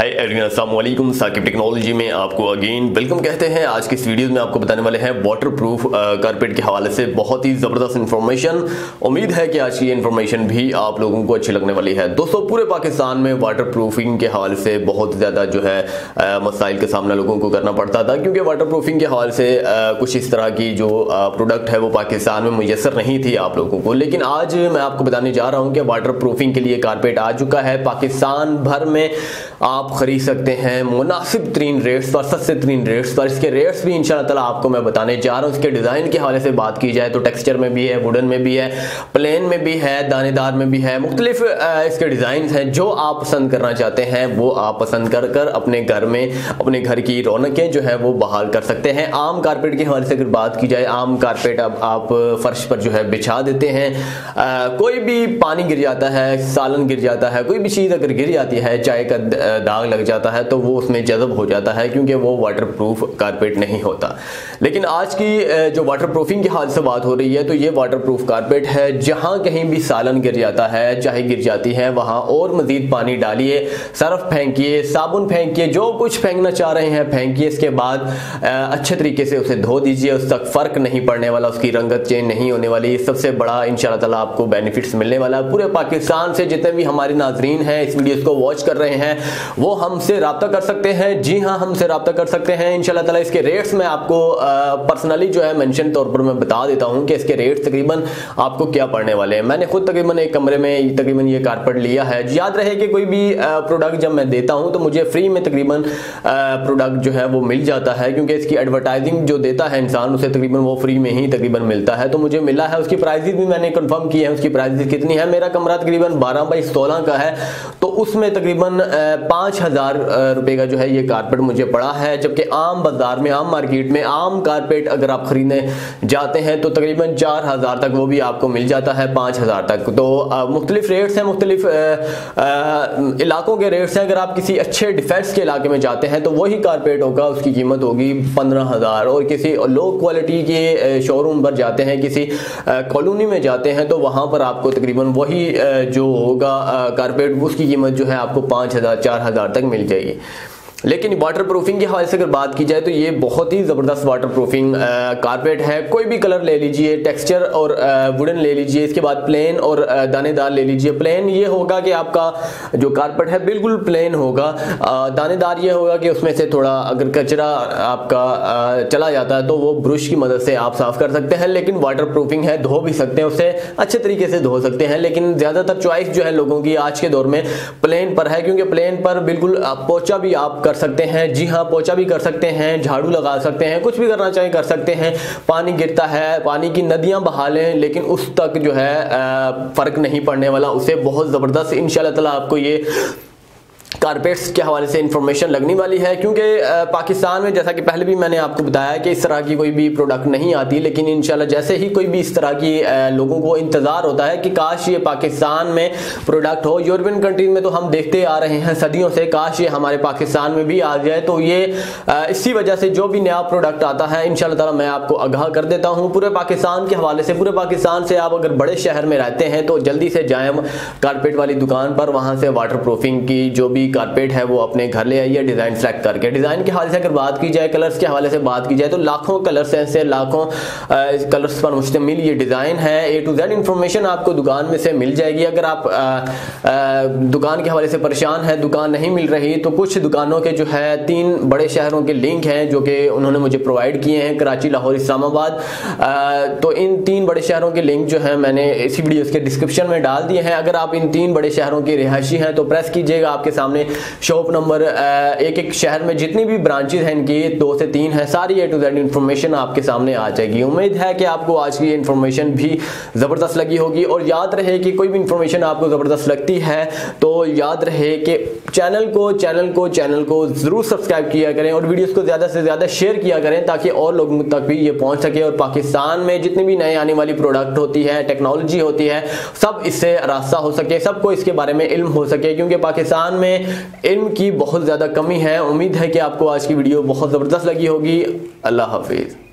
Hi everyone, अस्सलाम वालेकुम। Saqib technology में आपको अगेन वेलकम कहते हैं। आज की इस वीडियो में आपको बताने वाले हैं वाटरप्रूफ कारपेट के हवाले से बहुत ही ज़बरदस्त इन्फॉर्मेशन। उम्मीद है कि आज की इन्फॉर्मेशन भी आप लोगों को अच्छी लगने वाली है। दोस्तों, पूरे पाकिस्तान में वाटरप्रूफिंग के हवाले से बहुत ज़्यादा जो है मसाइल का सामना लोगों को करना पड़ता था, क्योंकि वाटरप्रूफिंग के हवाले से कुछ इस तरह की जो प्रोडक्ट है वो पाकिस्तान में मुयसर नहीं थी आप लोगों को। लेकिन आज मैं आपको बताने जा रहा हूँ कि वाटरप्रूफिंग के लिए कारपेट आ चुका है। पाकिस्तान भर में आप खरीद सकते हैं मुनासिब तरीन रेट्स पर, सस्ते तरीन रेट्स पर। इसके रेट्स भी इंशाल्लाह ताला आपको मैं बताने जा रहा हूँ। इसके डिज़ाइन के हवाले से बात की जाए तो टेक्सचर में भी है, वुडन में भी है, प्लेन में भी है, दानेदार में भी है। मुख्तलिफ इसके डिज़ाइन हैं। जो आप पसंद करना चाहते हैं वो आप पसंद कर कर अपने घर में अपने घर की रौनकें जो है वो बहाल कर सकते हैं। आम कारपेट के हवाले से अगर बात की जाए, आम कारपेट अब आप फर्श पर जो है बिछा देते हैं, कोई भी पानी गिर जाता है, सालन गिर जाता है, कोई भी चीज़ अगर गिर जाती है, चाय का दाग लग जाता है तो वो उसमें जज़ब हो जाता है, क्योंकि वो वाटरप्रूफ कारपेट नहीं होता। लेकिन आज की जो वाटरप्रूफिंग के हाल से बात हो रही है तो ये वाटरप्रूफ कारपेट है। जहां कहीं भी सालन गिर जाता है, चाहे गिर जाती है, वहां और मजीद पानी डालिए, सर्फ फेंकिए, साबुन फेंकिए, जो कुछ फेंकना चाह रहे हैं फेंकिए। इसके बाद अच्छे तरीके से उसे धो दीजिए। उस तक फर्क नहीं पड़ने वाला, उसकी रंगत चेंज नहीं होने वाली। सबसे बड़ा इंशाल्लाह ताला आपको बेनिफिट्स मिलने वाला है। पूरे पाकिस्तान से जितने भी हमारे नाजरीन हैं इस वीडियो को वॉच कर रहे हैं वो हमसे राब्ता कर सकते हैं। जी हाँ, हमसे राब्ता कर सकते हैं इंशाल्लाह ताला। इसके रेट्स मैं आपको पर्सनली जो है मेंशन तौर पर मैं बता देता हूं कि इसके रेट्स तकरीबन आपको क्या पड़ने वाले हैं। मैंने खुद तकरीबन एक कमरे में तकरीबन ये कारपेट लिया है। याद रहे कि कोई भी प्रोडक्ट जब मैं देता हूं तो मुझे फ्री में तकरीबन प्रोडक्ट जो है वो मिल जाता है, क्योंकि इसकी एडवर्टाइजिंग जो देता है इंसान उसे तकरीबन वो फ्री में ही तकरीबन मिलता है। तो मुझे मिला है। उसकी प्राइजेस भी मैंने कंफर्म की है। उसकी प्राइजेस कितनी है? मेरा कमरा तकरीबन 12 बाई 16 का है, तो उसमें तकरीबन 5000 रुपए का जो है ये कारपेट मुझे पड़ा है। जबकि आम बाजार में, आम मार्केट में आम कारपेट अगर आप खरीदने जाते हैं तो तकरीबन 4000 तक वो भी आपको मिल जाता है, 5000 तक। तो मुख्तलिफ रेट्स हैं, मुख्तलिफ इलाकों के रेट्स हैं। अगर आप किसी अच्छे डिफेंस के इलाके में जाते हैं तो वही कारपेट होगा, उसकी कीमत होगी 15000। और किसी लो क्वालिटी के शोरूम पर जाते हैं, किसी कॉलोनी में जाते हैं तो वहां पर आपको तकरीबन वही जो होगा कारपेट, उसकी कीमत जो है आपको 5000 4000 तक मिल जाएगी। लेकिन वाटरप्रूफिंग के हवाले से अगर बात की जाए तो ये बहुत ही ज़बरदस्त वाटरप्रूफिंग कारपेट है। कोई भी कलर ले लीजिए, टेक्सचर और वुडन ले लीजिए, इसके बाद प्लेन और दानेदार ले लीजिए। प्लेन ये होगा कि आपका जो कारपेट है बिल्कुल प्लेन होगा। दानेदार ये होगा कि उसमें से थोड़ा अगर कचरा आपका चला जाता है तो वो ब्रश की मदद से आप साफ कर सकते हैं। लेकिन वाटरप्रूफिंग है, धो भी सकते हैं, उसे अच्छे तरीके से धो सकते हैं। लेकिन ज़्यादातर चॉइस जो है लोगों की आज के दौर में प्लेन पर है, क्योंकि प्लेन पर बिल्कुल पोंछा भी आप कर सकते हैं। जी हाँ, पोंछा भी कर सकते हैं, झाड़ू लगा सकते हैं, कुछ भी करना चाहें कर सकते हैं। पानी गिरता है, पानी की नदियां बहा लें, लेकिन उस तक जो है फर्क नहीं पड़ने वाला। उसे बहुत जबरदस्त इंशाल्लाह ताला आपको ये कारपेट्स के हवाले से इंफॉर्मेशन लगने वाली है, क्योंकि पाकिस्तान में जैसा कि पहले भी मैंने आपको बताया कि इस तरह की कोई भी प्रोडक्ट नहीं आती। लेकिन इंशाल्लाह जैसे ही कोई भी इस तरह की लोगों को इंतज़ार होता है कि काश ये पाकिस्तान में प्रोडक्ट हो। यूरोपियन कंट्रीज में तो हम देखते आ रहे हैं सदियों से, काश ये हमारे पाकिस्तान में भी आ जाए। तो ये इसी वजह से जो भी नया प्रोडक्ट आता है इंशाल्लाह ताला मैं आपको आगाह कर देता हूँ। पूरे पाकिस्तान के हवाले से, पूरे पाकिस्तान से आप अगर बड़े शहर में रहते हैं तो जल्दी से जाएँ कारपेट वाली दुकान पर, वहाँ से वाटरप्रूफिंग की जो भी कारपेट है वो अपने घर ले आइए डिजाइन सेलेक्ट करके। डिजाइन के हवाले से अगर बात की जाए, कलर्स के हवाले से बात की जाए तो लाखों कलर्स हैं, लाखों कलर्स पर मुश्तमिल ये डिजाइन है। A to Z इंफॉर्मेशन आपको दुकान में से मिल जाएगी। अगर आप दुकान के हवाले से परेशान है, दुकान नहीं मिल रही, तो कुछ दुकानों के जो है 3 बड़े शहरों के लिंक हैं जो कि उन्होंने मुझे प्रोवाइड किए हैं, कराची, लाहौर, इस्लामाबाद। तो इन 3 बड़े शहरों के लिंक जो है मैंने इसी वीडियो के डिस्क्रिप्शन में डाल दिए हैं। अगर आप इन 3 बड़े शहरों के रिहायशी हैं तो प्रेस कीजिएगा, आपके सामने शॉप नंबर एक शहर में जितनी भी ब्रांचेस हैं इनकी 2 से 3 है, सारी A to Z इंफॉर्मेशन आपके सामने आ जाएगी। उम्मीद है कि आपको आज की इंफॉर्मेशन भी ज़बरदस्त लगी होगी। और याद रहे कि कोई भी इंफॉर्मेशन आपको ज़बरदस्त लगती है तो याद रहे कि चैनल को ज़रूर सब्सक्राइब किया करें और वीडियोस को ज़्यादा से ज़्यादा शेयर किया करें, ताकि और लोगों तक भी ये पहुंच सके। और पाकिस्तान में जितनी भी नए आने वाली प्रोडक्ट होती है, टेक्नोलॉजी होती है, सब इससे रास्ता हो सके, सबको इसके बारे में इल्म हो सके, क्योंकि पाकिस्तान में इल्म की बहुत ज़्यादा कमी है। उम्मीद है कि आपको आज की वीडियो बहुत ज़बरदस्त लगी होगी। अल्लाह हाफिज़।